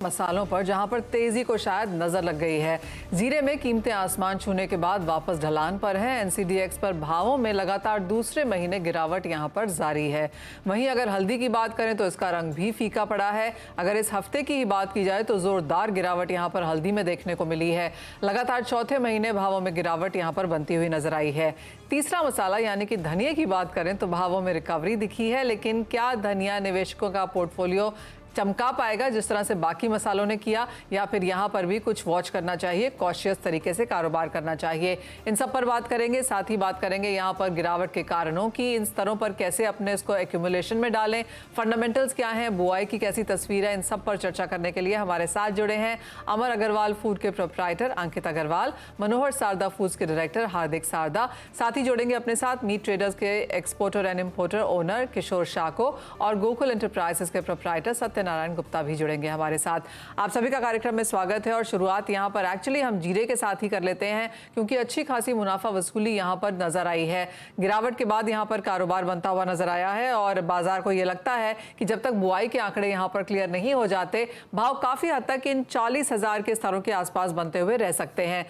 मसालों पर जहां पर तेजी को शायद नजर लग गई है। जीरे में कीमतें आसमान छूने के बाद वापस ढलान पर है। एनसीडीएक्स पर भावों में लगातार दूसरे महीने गिरावट यहां पर जारी है। वहीं अगर हल्दी की बात करें तो इसका रंग भी फीका पड़ा है। अगर इस हफ्ते की ही बात की जाए तो जोरदार गिरावट यहां पर हल्दी में देखने को मिली है। लगातार चौथे महीने भावों में गिरावट यहां पर बनती हुई नजर आई है। तीसरा मसाला यानी कि धनिया की बात करें तो भावों में रिकवरी दिखी है, लेकिन क्या धनिया निवेशकों का पोर्टफोलियो चमका पाएगा जिस तरह से बाकी मसालों ने किया, या फिर यहाँ पर भी कुछ वॉच करना चाहिए, कॉशियस तरीके से कारोबार करना चाहिए? इन सब पर बात करेंगे। साथ ही बात करेंगे यहाँ पर गिरावट के कारणों की, इन स्तरों पर कैसे अपने इसको एक्यूमुलेशन में डालें, फंडामेंटल्स क्या हैं, बुआई की कैसी तस्वीर है। इन सब पर चर्चा करने के लिए हमारे साथ जुड़े हैं अमर अग्रवाल फूड के प्रोप्राइटर अंकित अग्रवाल, मनोहर सारदा फूड्स के डायरेक्टर हार्दिक सारदा, साथ ही जोड़ेंगे अपने साथ मीट ट्रेडर्स के एक्सपोर्टर एंड इम्पोर्टर ओनर किशोर शाह को, और गोकुल एंटरप्राइजेस के प्रोप्राइटर सत्यनारायण गुप्ता भी जुड़ेंगे हमारे साथ। आप सभी का कार्यक्रम में स्वागत है। और शुरुआत यहां पर एक्चुअली हम जीरे के साथ ही कर लेते हैं, क्योंकि अच्छी खासी मुनाफा वसूली यहां पर नजर आई है। गिरावट के बाद यहां पर कारोबार बनता हुआ नजर आया है और बाजार को यह लगता है कि जब तक बुआई के आंकड़े यहां पर क्लियर नहीं हो जाते, भाव काफी हद तक इन 40,000 के स्तरों के आसपास बनते हुए रह सकते हैं।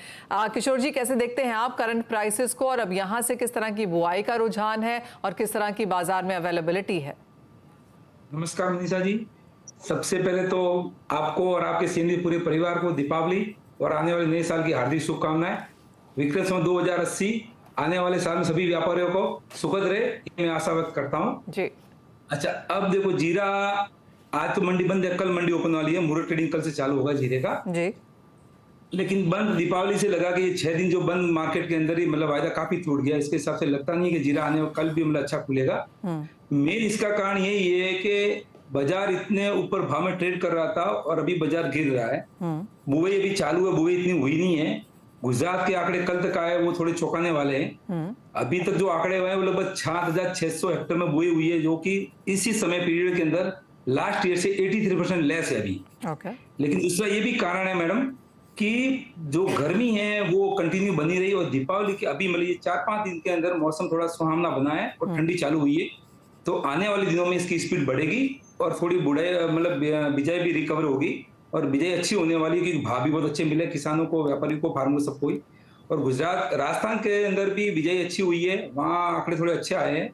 किशोर जी, कैसे देखते हैं आप करंट प्राइसेस को, और अब यहां से किस तरह की बुआई का रुझान है और किस तरह की बाजार में अवेलेबिलिटी है? नमस्कार मनीषा जी। सबसे पहले तो आपको और आपके सीनियर पूरे परिवार को दीपावली और आने वाले नए साल की हार्दिक शुभकामनाएं। विक्रम संवत 2080 आने वाले साल में सभी व्यापारियों को सुखद रहे, मैं आशा व्यक्त करता हूं जी। अच्छा, अब देखो जीरा, आज तो मंडी बंद है, कल मंडी ओपन वाली है, मुहूर्त ट्रेडिंग कल से चालू होगा जीरे का जी। लेकिन बंद दीपावली से लगा कि ये 6 दिन जो बंद मार्केट के अंदर ही मतलब वायदा काफी टूट गया। इसके हिसाब से लगता नहीं है कि जीरा आने कल भी मतलब अच्छा खुलेगा। मेन इसका कारण यही है कि बाजार इतने ऊपर भाव में ट्रेड कर रहा था और अभी बाजार गिर रहा है। बुआई अभी चालू है, बुआई इतनी हुई नहीं है। गुजरात के आंकड़े कल तक आए, वो थोड़े चौंकाने वाले हैं। अभी तक जो आंकड़े हुए हैं वो लगभग 6,600 हेक्टेयर में बुआई हुई है, जो कि इसी समय पीरियड के अंदर लास्ट ईयर से 83% लेस है अभी। लेकिन दूसरा ये भी कारण है मैडम कि जो गर्मी है वो कंटिन्यू बनी रही, और दीपावली के अभी मतलब 4-5 दिन के अंदर मौसम थोड़ा सुहावना बना है और ठंडी चालू हुई है। तो आने वाले दिनों में इसकी स्पीड बढ़ेगी और थोड़ी बुढ़ाई मतलब बिजाई भी रिकवर होगी, और बिजाई अच्छी होने वाली है, क्योंकि भाव भी बहुत अच्छे मिले किसानों को, व्यापारियों को, फार्मर सबको ही। और गुजरात, राजस्थान के अंदर भी बिजाई अच्छी हुई है, वहाँ आंकड़े थोड़े अच्छे आए हैं।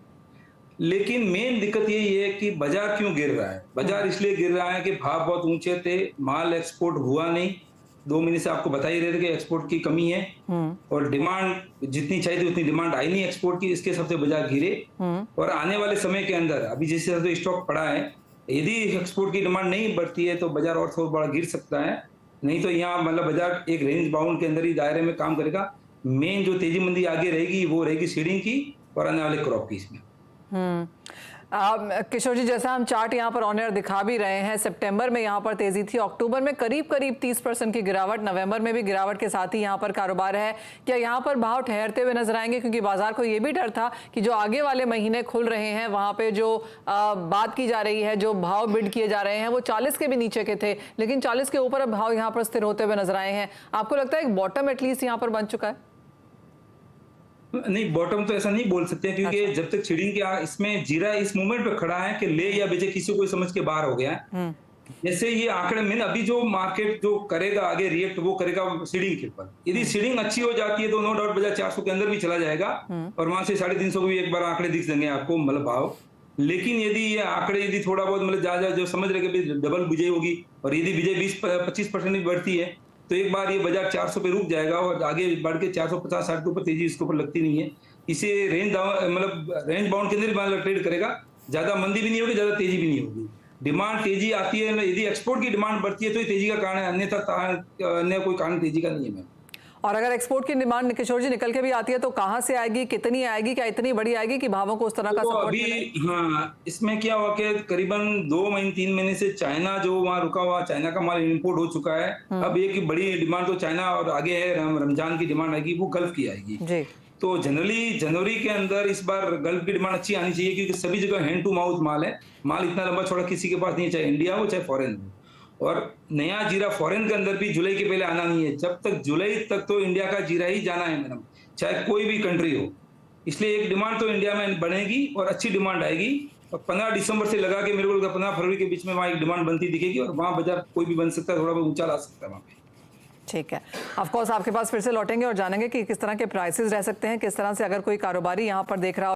लेकिन मेन दिक्कत यही है कि बाजार क्यों गिर रहा है। बाजार इसलिए गिर रहा है कि भाव बहुत ऊंचे थे, माल एक्सपोर्ट हुआ नहीं। 2 महीने से आपको बता ही रहे थे कि एक्सपोर्ट की कमी है, और डिमांड जितनी चाहिए थी उतनी डिमांड आई नहीं एक्सपोर्ट की, इसके सबसे बाजार गिरे। और आने वाले समय के अंदर अभी जिस तरह से स्टॉक पड़ा है, यदि एक्सपोर्ट की डिमांड नहीं बढ़ती है तो बाजार और थोड़ा बड़ा गिर सकता है। नहीं तो यहाँ मतलब बाजार एक रेंज बाउंड के अंदर ही दायरे में काम करेगा। मेन जो तेजी मंदी आगे रहेगी वो रहेगी सीडिंग की और आने वाले क्रॉप की। इसमें किशोर जी, जैसा हम चार्ट यहाँ पर ऑन एयर दिखा भी रहे हैं, सितंबर में यहाँ पर तेजी थी, अक्टूबर में करीब 30% की गिरावट, नवंबर में भी गिरावट के साथ ही यहाँ पर कारोबार है। क्या यहाँ पर भाव ठहरते हुए नजर आएंगे? क्योंकि बाजार को ये भी डर था कि जो आगे वाले महीने खुल रहे हैं वहाँ पे जो बात की जा रही है, जो भाव बिड किए जा रहे हैं वो 40 के भी नीचे के थे, लेकिन 40 के ऊपर अब भाव यहाँ पर स्थिर होते हुए नजर आए हैं। आपको लगता है एक बॉटम एटलीस्ट यहाँ पर बन चुका है? नहीं, बॉटम तो ऐसा नहीं बोल सकते, क्योंकि अच्छा। जब तक सीडिंग के इसमें जीरा इस मोमेंट पे खड़ा है कि ले या बेचे, किसी को समझ के बाहर हो गया है। जैसे ये आंकड़े में अभी जो मार्केट जो करेगा आगे रिएक्ट, वो करेगा सीडिंग के ऊपर। यदि सीडिंग अच्छी हो जाती है तो नो डाउट बाजार 400 के अंदर भी चला जाएगा, और वहां से 350 को भी एक बार आंकड़े दिख देंगे आपको मतलब भाव। लेकिन यदि ये आंकड़े यदि थोड़ा बहुत मतलब ज्यादा जो समझ रहे कि डबल विजय होगी, और यदि विजय 20-25% भी बढ़ती है तो एक बार ये बाजार 400 पे रुक जाएगा और आगे बढ़ के 450-60 के ऊपर तेजी इसके ऊपर लगती नहीं है। इसे रेंज मतलब रेंज बाउंड के अंदर मतलब ट्रेड करेगा, ज्यादा मंदी भी नहीं होगी, ज्यादा तेजी भी नहीं होगी। डिमांड तेजी आती है, यदि एक्सपोर्ट की डिमांड बढ़ती है तो ये तेजी का कारण है, अन्यथा अन्य कोई कारण तेजी का नहीं है मैम। और अगर एक्सपोर्ट की डिमांड किशोर जी निकल के भी आती है तो कहां से आएगी, कितनी आएगी, क्या इतनी बड़ी आएगी कि भावों को उस तरह का सपोर्ट मिले? हाँ, इसमें क्या हुआ कि करीबन 2-3 महीने से चाइना जो वहाँ रुका हुआ, चाइना का माल इंपोर्ट हो चुका है। अब एक बड़ी डिमांड तो चाइना और आगे है, रमजान की डिमांड आएगी, वो गल्फ की आएगी जी। तो जनरली जनवरी के अंदर इस बार गल्फ की डिमांड अच्छी आनी चाहिए, क्योंकि सभी जगह हैंड टू माउथ माल है। माल इतना लंबा छोड़ा किसी के पास नहीं है, चाहे इंडिया हो चाहे फॉरेन हो। और नया जीरा फॉरेन के अंदर भी जुलाई के पहले आना नहीं है। जब तक जुलाई तक तो इंडिया का जीरा ही जाना है मैडम, चाहे कोई भी कंट्री हो। इसलिए एक डिमांड तो इंडिया में बढ़ेगी और अच्छी डिमांड आएगी। 15 दिसंबर से लगा के मेरे को लगता है 15 फरवरी के बीच में वहाँ एक डिमांड बनती दिखेगी और वहाँ बाजार कोई भी बन सकता है, थोड़ा बहुत ऊंचा ला सकता है वहाँ पे। ठीक है, ऑफ कोर्स आपके पास फिर से लौटेंगे और जानेंगे कि किस तरह के प्राइसेस रह सकते हैं, किस तरह से अगर कोई कारोबारी यहाँ पर देख रहा हो